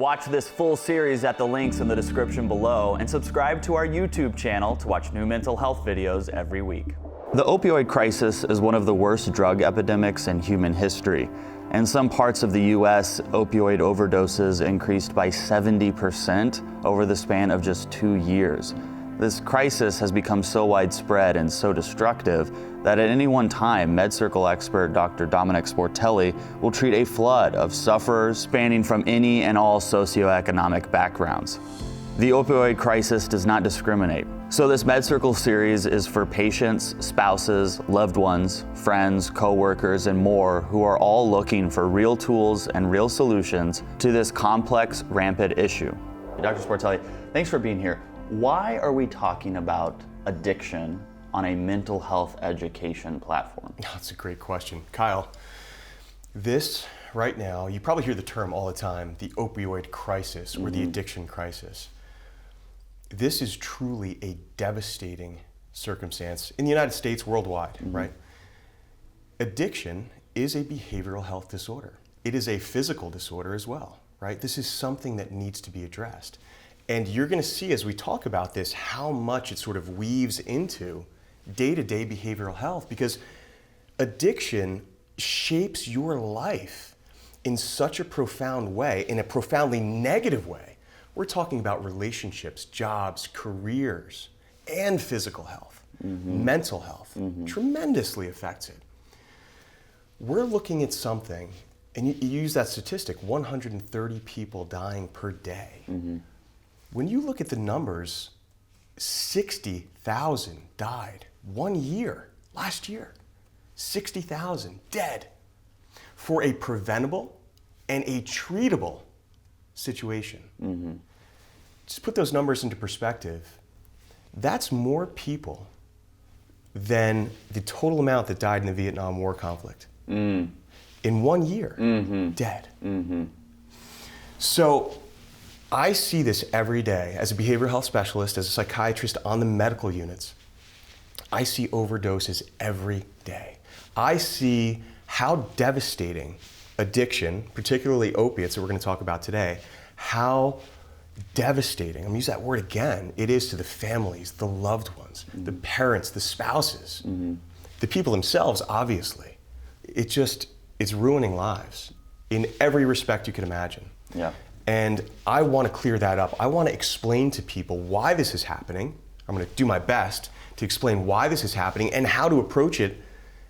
Watch this full series at the links in the description below and subscribe to our YouTube channel to watch new mental health videos every week. The opioid crisis is one of the worst drug epidemics in human history. In some parts of the US, opioid overdoses increased by 70% over the span of just 2 years. This crisis has become so widespread and so destructive that at any one time, MedCircle expert Dr. Dominic Sportelli will treat a flood of sufferers spanning from any and all socioeconomic backgrounds. The opioid crisis does not discriminate. So this MedCircle series is for patients, spouses, loved ones, friends, coworkers, and more who are all looking for real tools and real solutions to this complex, rampant issue. Dr. Sportelli, thanks for being here. Why are we talking about addiction on a mental health education platform? That's a great question. Kyle, this right now, you probably hear the term all the time, the opioid crisis or the addiction crisis. This is truly a devastating circumstance in the United States, worldwide, right? Addiction is a behavioral health disorder. It is a physical disorder as well, right? This is something that needs to be addressed. And you're gonna see as we talk about this, how much it sort of weaves into day-to-day behavioral health, because addiction shapes your life in such a profound way, in a profoundly negative way. We're talking about relationships, jobs, careers, and physical health, mental health, tremendously affects it. We're looking at something, and you use that statistic, 130 people dying per day. When you look at the numbers, 60,000 died 1 year, last year. 60,000 dead for a preventable and a treatable situation. Just put those numbers into perspective. That's more people than the total amount that died in the Vietnam War conflict. In 1 year, dead. So I see this every day as a behavioral health specialist, as a psychiatrist on the medical units. I see overdoses every day. I see how devastating addiction, particularly opiates that we're going to talk about today, how devastating, I'm going to use that word again, it is to the families, the loved ones, the parents, the spouses, the people themselves, obviously. It's ruining lives in every respect you can imagine. Yeah. And I want to clear that up. I want to explain to people why this is happening. I'm going to do my best to explain why this is happening and how to approach it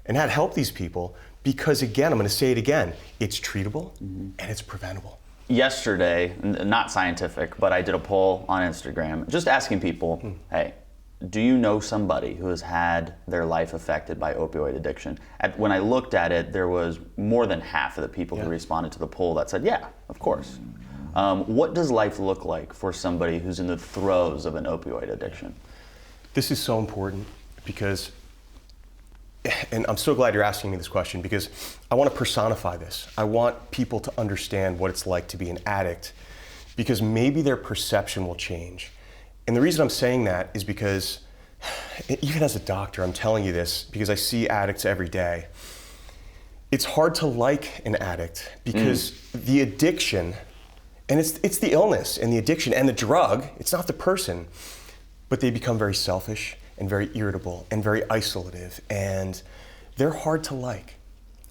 and how to help these people. Because again, I'm going to say it again, it's treatable and it's preventable. Yesterday, not scientific, but I did a poll on Instagram just asking people, hey, do you know somebody who has had their life affected by opioid addiction? When I looked at it, there was more than half of the people who responded to the poll that said, yeah, of course. What does life look like for somebody who's in the throes of an opioid addiction? This is so important because, and I'm so glad you're asking me this question, because I want to personify this. I want people to understand what it's like to be an addict, because maybe their perception will change. And the reason I'm saying that is because, even as a doctor, I'm telling you this because I see addicts every day. It's hard to like an addict because the addiction, and it's the illness and the addiction and the drug, it's not the person, but they become very selfish and very irritable and very isolative, and they're hard to like,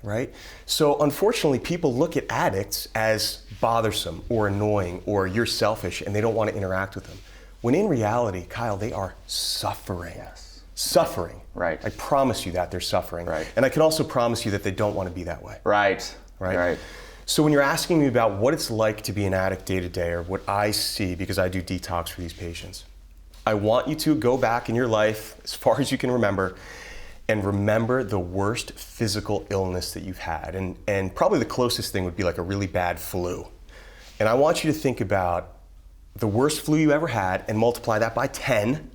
right? So unfortunately, people look at addicts as bothersome or annoying or you're selfish and they don't want to interact with them. When in reality, Kyle, they are suffering. Yes. Suffering. Right. I promise you that they're suffering. Right. And I can also promise you that they don't want to be that way. Right. Right. So when you're asking me about what it's like to be an addict day to day, or what I see because I do detox for these patients, I want you to go back in your life as far as you can remember and remember the worst physical illness that you've had. And probably the closest thing would be like a really bad flu. And I want you to think about the worst flu you ever had and multiply that by 10.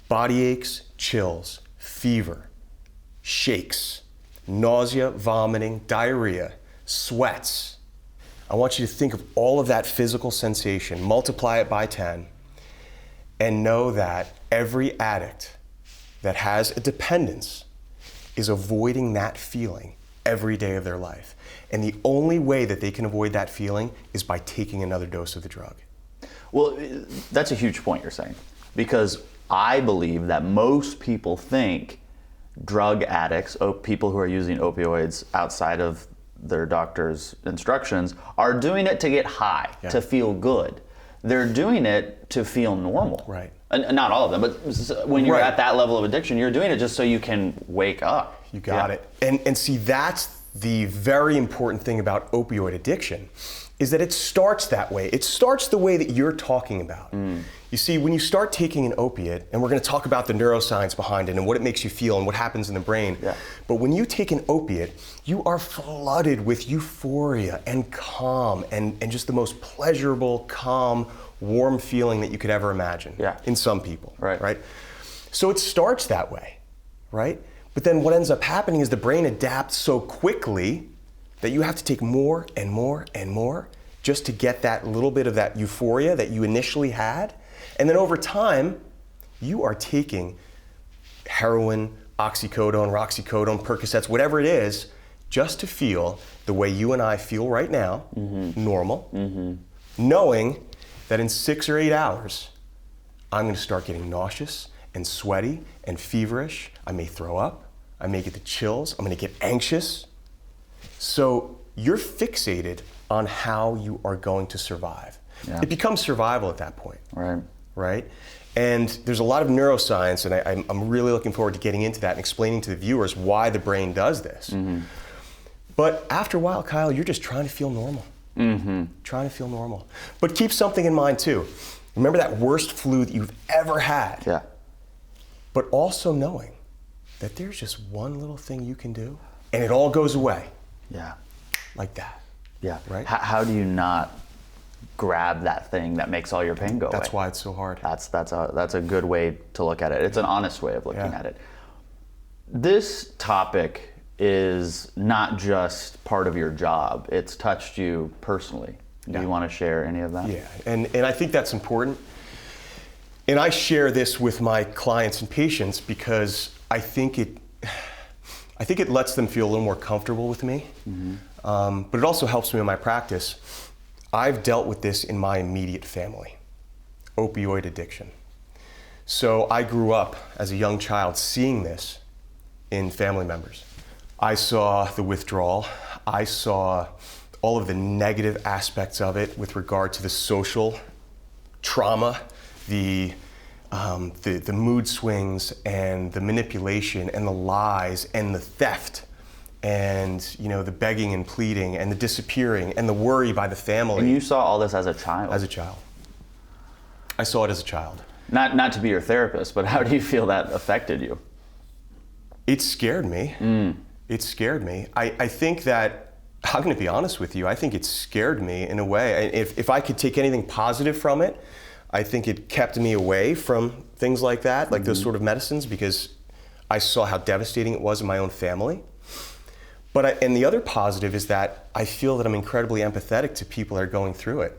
Body aches, chills, fever, shakes, nausea, vomiting, diarrhea, sweats. I want you to think of all of that physical sensation, multiply it by 10, and know that every addict that has a dependence is avoiding that feeling every day of their life. And the only way that they can avoid that feeling is by taking another dose of the drug. Well, that's a huge point you're saying, because I believe that most people think drug addicts, people who are using opioids outside of their doctor's instructions, are doing it to get high, to feel good. They're doing it to feel normal. Right. And not all of them, but when you're at that level of addiction, you're doing it just so you can wake up. You got it. And see, that's the very important thing about opioid addiction, is that it starts that way. It starts the way that you're talking about. You see, when you start taking an opiate, and we're going to talk about the neuroscience behind it and what it makes you feel and what happens in the brain, but when you take an opiate, you are flooded with euphoria and calm and just the most pleasurable, calm, warm feeling that you could ever imagine in some people, right? So it starts that way, right? But then what ends up happening is the brain adapts so quickly that you have to take more and more and more just to get that little bit of that euphoria that you initially had. And then over time, you are taking heroin, oxycodone, roxicodone, Percocets, whatever it is, just to feel the way you and I feel right now, normal, knowing that in 6 or 8 hours, I'm going to start getting nauseous and sweaty and feverish. I may throw up. I may get the chills. I'm going to get anxious. So you're fixated on how you are going to survive. It becomes survival at that point. Right? And there's a lot of neuroscience, and I'm really looking forward to getting into that and explaining to the viewers why the brain does this. But after a while, Kyle, you're just trying to feel normal. Trying to feel normal. But keep something in mind too. Remember that worst flu that you've ever had. But also knowing that there's just one little thing you can do, and it all goes away. Like that. Right? How do you not grab that thing that makes all your pain go away? That's why it's so hard. That's a good way to look at it. It's an honest way of looking at it. This topic is not just part of your job. It's touched you personally. Do you want to share any of that? Yeah, and I think that's important. And I share this with my clients and patients because I think it lets them feel a little more comfortable with me. But it also helps me in my practice. I've dealt with this in my immediate family, opioid addiction. So I grew up as a young child seeing this in family members. I saw the withdrawal. I saw all of the negative aspects of it with regard to the social trauma, the mood swings and the manipulation and the lies and the theft and the begging and pleading and the disappearing and the worry by the family. And you saw all this as a child? As a child. I saw it as a child. Not to be your therapist, but how do you feel that affected you? It scared me. It scared me. I think that, I'm going to be honest with you, I think it scared me in a way. If I could take anything positive from it, I think it kept me away from things like that, like those sort of medicines, because I saw how devastating it was in my own family. And the other positive is that I feel that I'm incredibly empathetic to people that are going through it.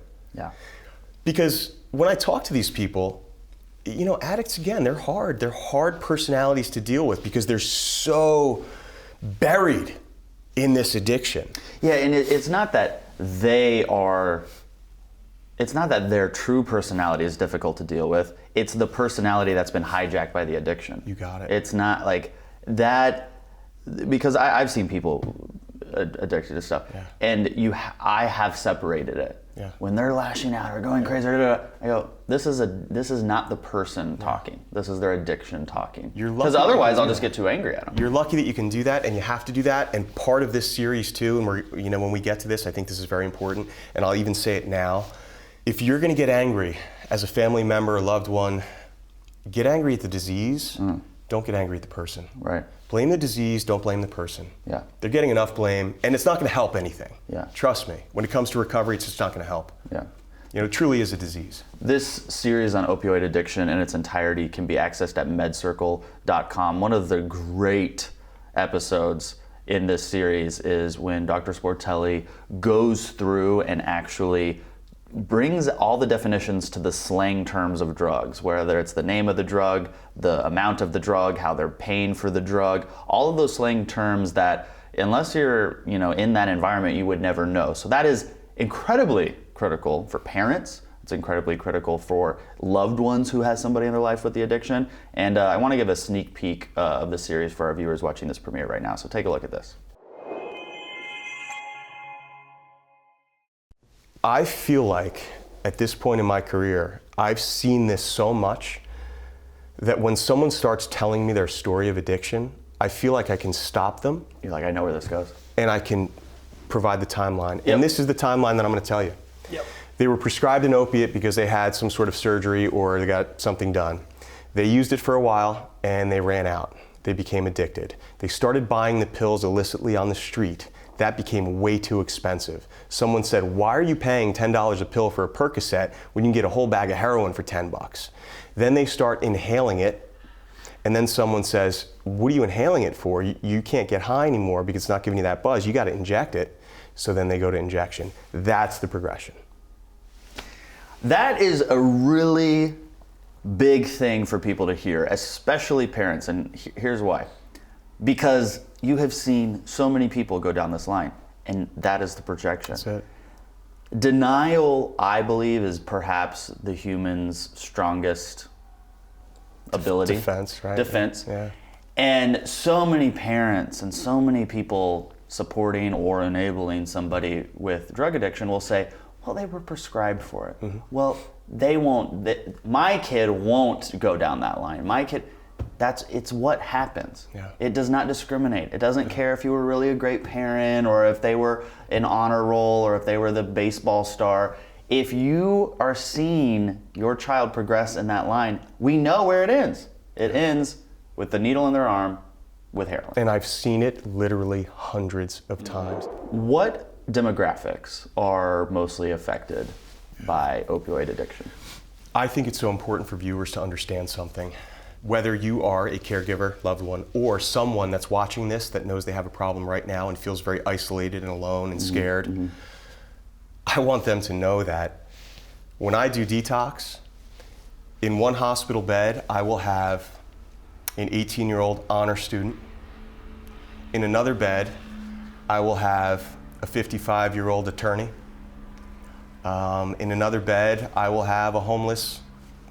Because when I talk to these people, addicts, again, they're hard. They're hard personalities to deal with because they're so buried in this addiction. And it's not that it's not that their true personality is difficult to deal with. It's the personality that's been hijacked by the addiction. You got it. It's not like that, because I've seen people addicted to stuff, and I have separated it. When they're lashing out or going crazy, I go, this is not the person talking. This is their addiction talking. Because otherwise, I'll just get too angry at them. You're lucky that you can do that, and you have to do that. And part of this series too, and when we get to this, I think this is very important. And I'll even say it now: if you're going to get angry as a family member or loved one, get angry at the disease. Don't get angry at the person. Blame the disease, don't blame the person. They're getting enough blame, and it's not going to help anything. Trust me. When it comes to recovery, it's just not going to help. It truly is a disease. This series on opioid addiction in its entirety can be accessed at MedCircle.com. One of the great episodes in this series is when Dr. Sportelli goes through and actually brings all the definitions to the slang terms of drugs, whether it's the name of the drug, the amount of the drug, how they're paying for the drug, all of those slang terms that unless you're, in that environment, you would never know. So that is incredibly critical for parents. It's incredibly critical for loved ones who has somebody in their life with the addiction. And I want to give a sneak peek of the series for our viewers watching this premiere right now. So take a look at this. I feel like at this point in my career, I've seen this so much that when someone starts telling me their story of addiction, I feel like I can stop them. You're like, I know where this goes. And I can provide the timeline. Yep. And this is the timeline that I'm going to tell you. Yep. They were prescribed an opiate because they had some sort of surgery or they got something done. They used it for a while and they ran out. They became addicted. They started buying the pills illicitly on the street. That became way too expensive. Someone said, why are you paying $10 a pill for a Percocet when you can get a whole bag of heroin for 10 bucks? Then they start inhaling it, and then someone says, what are you inhaling it for? You can't get high anymore because it's not giving you that buzz. You got to inject it. So then they go to injection. That's the progression. That is a really big thing for people to hear, especially parents, and here's why. Because you have seen so many people go down this line, and that is the projection. That's it. Denial, I believe, is perhaps the human's strongest ability. Defense, right? Defense. Yeah. And so many parents and so many people supporting or enabling somebody with drug addiction will say, well, they were prescribed for it. Mm-hmm. Well, they won't, my kid won't go down that line. My kid, it's what happens. Yeah. It does not discriminate. It doesn't care if you were really a great parent or if they were an honor roll or if they were the baseball star. If you are seeing your child progress in that line, we know where it ends. It ends with the needle in their arm with heroin. And I've seen it literally hundreds of times. What demographics are mostly affected by opioid addiction? I think it's so important for viewers to understand something. Whether you are a caregiver, loved one, or someone that's watching this that knows they have a problem right now and feels very isolated and alone and scared, mm-hmm. I want them to know that when I do detox, in one hospital bed, I will have an 18-year-old honor student. In another bed, I will have a 55-year-old attorney. In another bed, I will have a homeless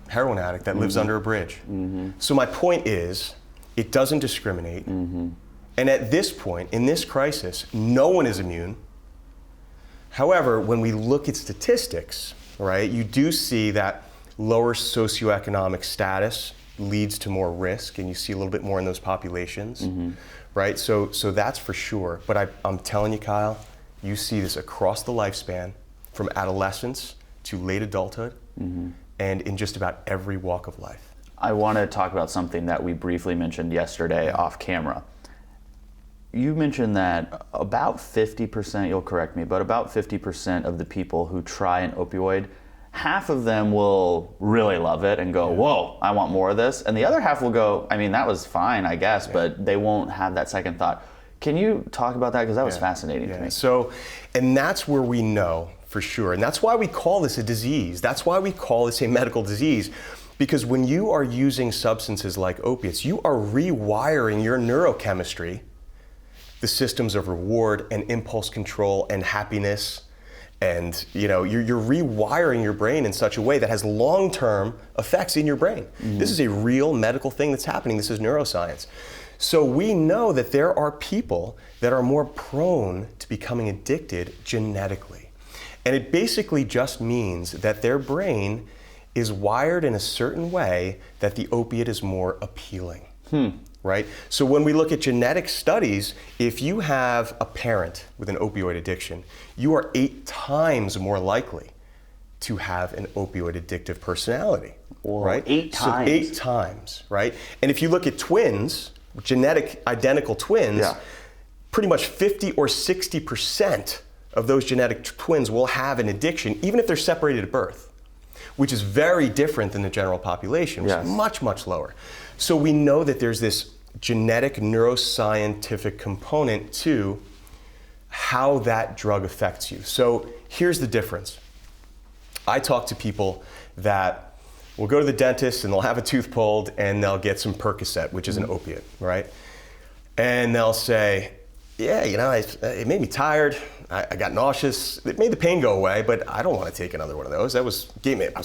heroin addict that lives under a bridge. Mm-hmm. So my point is, it doesn't discriminate. Mm-hmm. And at this point, in this crisis, no one is immune. However, when we look at statistics, right, you do see that lower socioeconomic status leads to more risk, and you see a little bit more in those populations, mm-hmm. right? So that's for sure. But I'm telling you, Kyle, you see this across the lifespan, from adolescence to late adulthood, mm-hmm. and in just about every walk of life. I want to talk about something that we briefly mentioned yesterday off camera. You mentioned that about 50%, you'll correct me, but about 50% of the people who try an opioid, half of them will really love it and go, whoa, I want more of this. And the other half will go, I mean, that was fine, I guess, but they won't have that second thought. Can you talk about that? Because that was fascinating to me. So, and that's where we know for sure. And that's why we call this a disease. That's why we call this a medical disease. Because when you are using substances like opiates, you are rewiring your neurochemistry, the systems of reward and impulse control and happiness. And you're rewiring your brain in such a way that has long-term effects in your brain. Mm-hmm. This is a real medical thing that's happening. This is neuroscience. So we know that there are people that are more prone to becoming addicted genetically. And it basically just means that their brain is wired in a certain way that the opiate is more appealing. Right? So when we look at genetic studies, if you have a parent with an opioid addiction, you are 8 times more likely to have an opioid addictive personality. Whoa, right? 8 times. So 8 times, right? And if you look at twins, genetic identical twins, pretty much 50 or 60% of those genetic twins will have an addiction, even if they're separated at birth, which is very different than the general population, which is much, much lower. So we know that there's this genetic neuroscientific component to how that drug affects you. So here's the difference. I talk to people that will go to the dentist and they'll have a tooth pulled and they'll get some Percocet, which is an opiate, right? And they'll say, yeah, it made me tired. I got nauseous. It made the pain go away, but I don't want to take another one of those. I was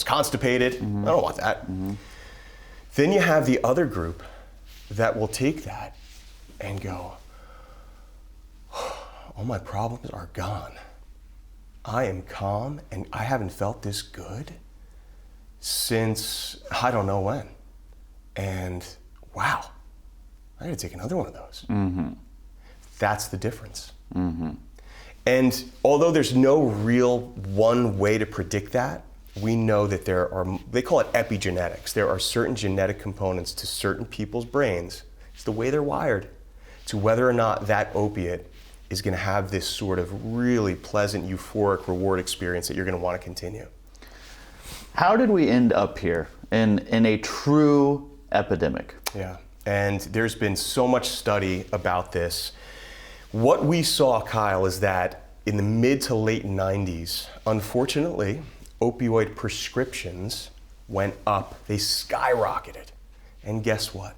constipated. I don't want that. Then you have the other group that will take that and go, all my problems are gone. I am calm and I haven't felt this good since I don't know when. And wow, I gotta take another one of those. That's the difference. And although there's no real one way to predict that, we know that there are, they call it epigenetics. There are certain genetic components to certain people's brains. It's the way they're wired to whether or not that opiate is going to have this sort of really pleasant, euphoric reward experience that you're going to want to continue. How did we end up here in a true epidemic? Yeah, and there's been so much study about this. What we saw, Kyle, is that in the mid to late 90s, unfortunately, opioid prescriptions went up. They skyrocketed. And guess what?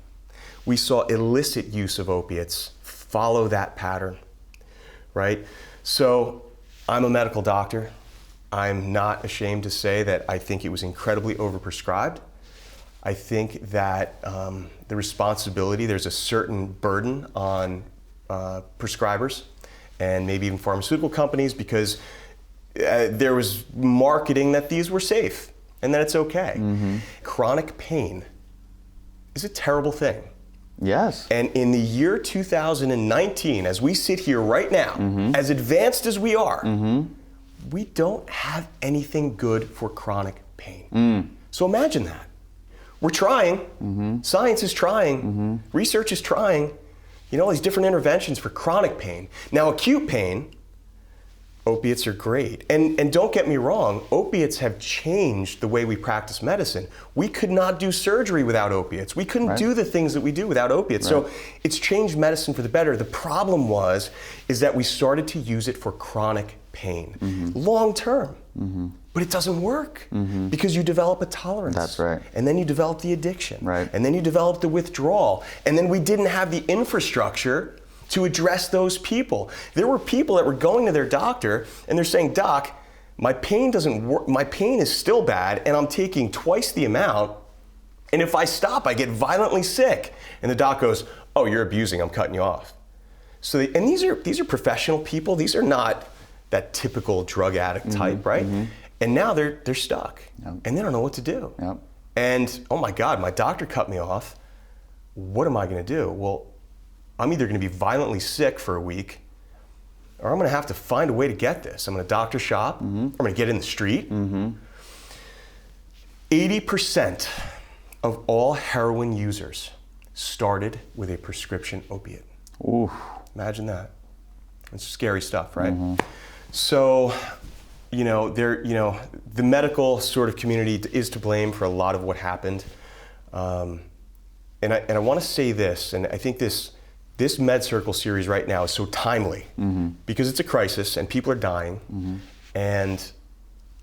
We saw illicit use of opiates follow that pattern, right? So I'm a medical doctor. I'm not ashamed to say that I think it was incredibly overprescribed. I think that the responsibility, there's a certain burden on prescribers and maybe even pharmaceutical companies because there was marketing that these were safe and that it's okay. Chronic pain is a terrible thing. Yes. And in the year 2019, as we sit here right now, as advanced as we are, we don't have anything good for chronic pain. So imagine that. We're trying, science is trying, research is trying, all these different interventions for chronic pain. Now acute pain, opiates are great. And don't get me wrong, opiates have changed the way we practice medicine. We could not do surgery without opiates. We couldn't do the things that we do without opiates. So it's changed medicine for the better. The problem is that we started to use it for chronic pain, long term. But it doesn't work because you develop a tolerance. That's right. And then you develop the addiction. Right. And then you develop the withdrawal. And then we didn't have the infrastructure to address those people. There were people that were going to their doctor and they're saying, "Doc, my pain doesn't work. My pain is still bad and I'm taking twice the amount. And if I stop, I get violently sick." And the doc goes, "Oh, you're abusing. I'm cutting you off." So and these are professional people. These are not that typical drug addict type, right? And now they're stuck and they don't know what to do. And oh my God, my doctor cut me off. What am I going to do? Well, I'm either going to be violently sick for a week or I'm going to have to find a way to get this. I'm going to doctor shop. I'm going to get in the street. 80% of all heroin users started with a prescription opiate. Ooh. Imagine that. It's scary stuff, right? So, the medical sort of community is to blame for a lot of what happened. And I want to say this, and I think this MedCircle series right now is so timely because it's a crisis and people are dying. And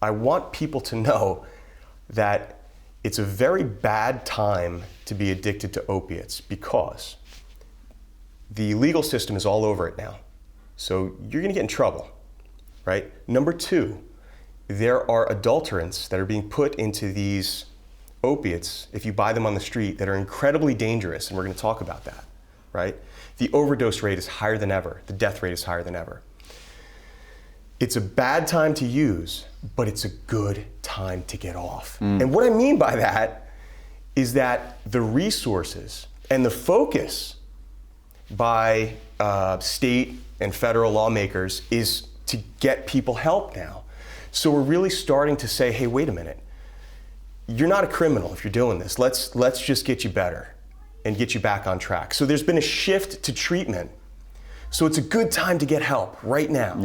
I want people to know that it's a very bad time to be addicted to opiates because the legal system is all over it now. So you're going to get in trouble, right? Number two, there are adulterants that are being put into these opiates, if you buy them on the street, that are incredibly dangerous, and we're going to talk about that, right? The overdose rate is higher than ever. The death rate is higher than ever. It's a bad time to use, but it's a good time to get off. And what I mean by that is that the resources and the focus by state and federal lawmakers is to get people help now. So we're really starting to say, hey, wait a minute. You're not a criminal if you're doing this. Let's just get you better and get you back on track. So there's been a shift to treatment. So it's a good time to get help right now.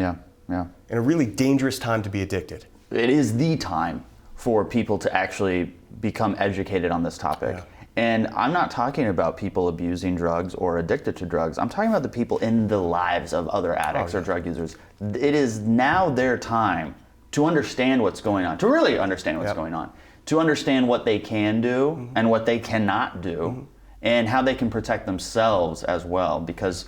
Yeah. And a really dangerous time to be addicted. It is the time for people to actually become educated on this topic. Yeah. And I'm not talking about people abusing drugs or addicted to drugs. I'm talking about the people in the lives of other addicts or drug users. It is now their time to understand what's going on, to really understand what's going on, to understand what they can do and what they cannot do, and how they can protect themselves as well. Because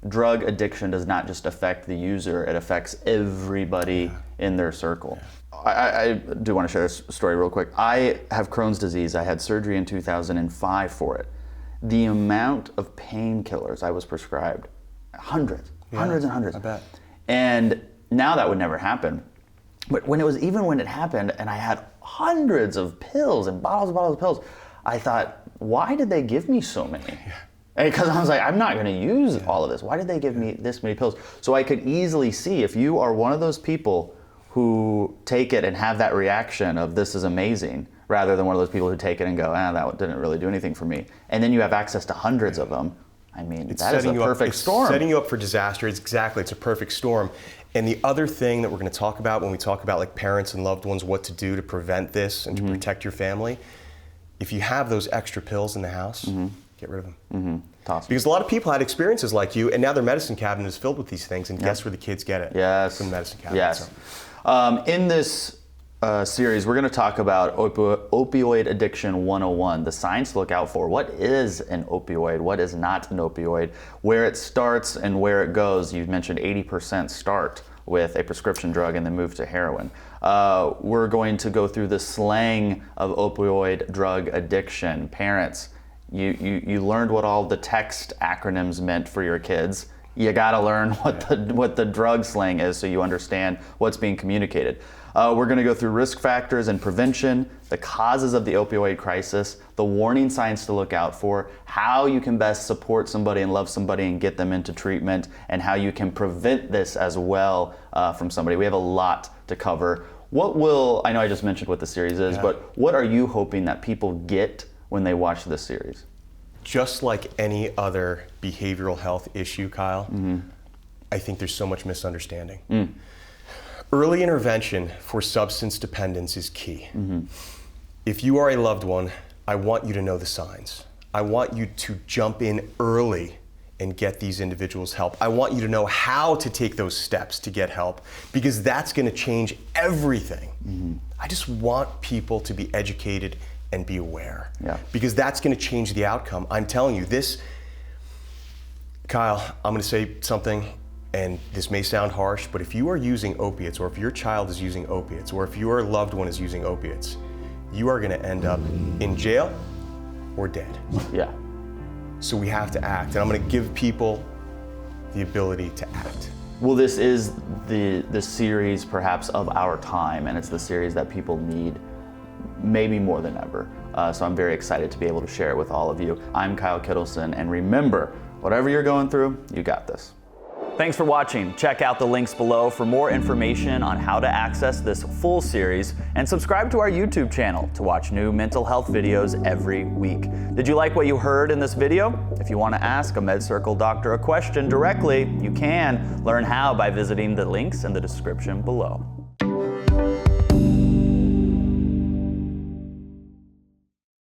drug addiction does not just affect the user, it affects everybody in their circle. I do want to share this story real quick. I have Crohn's disease. I had surgery in 2005 for it. The amount of painkillers I was prescribed, hundreds and hundreds. I bet. And now that would never happen. But when it happened and I had hundreds of pills and bottles of pills, I thought, why did they give me so many? Because I was like, I'm not going to use all of this. Why did they give me this many pills? So I could easily see if you are one of those people who take it and have that reaction of this is amazing, rather than one of those people who take it and go, that didn't really do anything for me. And then you have access to hundreds of them. I mean, that is a perfect storm. It's setting you up for disaster. It's a perfect storm. And the other thing that we're going to talk about when we talk about like parents and loved ones, what to do to prevent this and to protect your family, if you have those extra pills in the house, get rid of them. Because a lot of people had experiences like you, and now their medicine cabinet is filled with these things, and guess where the kids get it? Yes. From the medicine cabinet. Yes. So. In this series, we're going to talk about opioid addiction 101, the signs to look out for. What is an opioid? What is not an opioid? Where it starts and where it goes. You mentioned 80% start with a prescription drug and then move to heroin. We're going to go through the slang of opioid drug addiction. Parents, you learned what all the text acronyms meant for your kids. You gotta learn what the drug slang is so you understand what's being communicated. We're gonna go through risk factors and prevention, the causes of the opioid crisis, the warning signs to look out for, how you can best support somebody and love somebody and get them into treatment, and how you can prevent this as well from somebody. We have a lot to cover. I know I just mentioned what the series is, but what are you hoping that people get when they watch this series? Just like any other behavioral health issue, Kyle, I think there's so much misunderstanding. Early intervention for substance dependence is key. If you are a loved one, I want you to know the signs. I want you to jump in early and get these individuals help. I want you to know how to take those steps to get help, because that's going to change everything. I just want people to be educated and be aware, because that's going to change the outcome. I'm telling you this, Kyle, I'm going to say something, and this may sound harsh, but if you are using opiates, or if your child is using opiates, or if your loved one is using opiates, you are going to end up in jail or dead. So we have to act, and I'm going to give people the ability to act. Well, this is the series perhaps of our time, and it's the series that people need maybe more than ever. So I'm very excited to be able to share it with all of you. I'm Kyle Kittleson, and remember, whatever you're going through, you got this. Thanks for watching. Check out the links below for more information on how to access this full series, and subscribe to our YouTube channel to watch new mental health videos every week. Did you like what you heard in this video? If you want to ask a MedCircle doctor a question directly, you can learn how by visiting the links in the description below.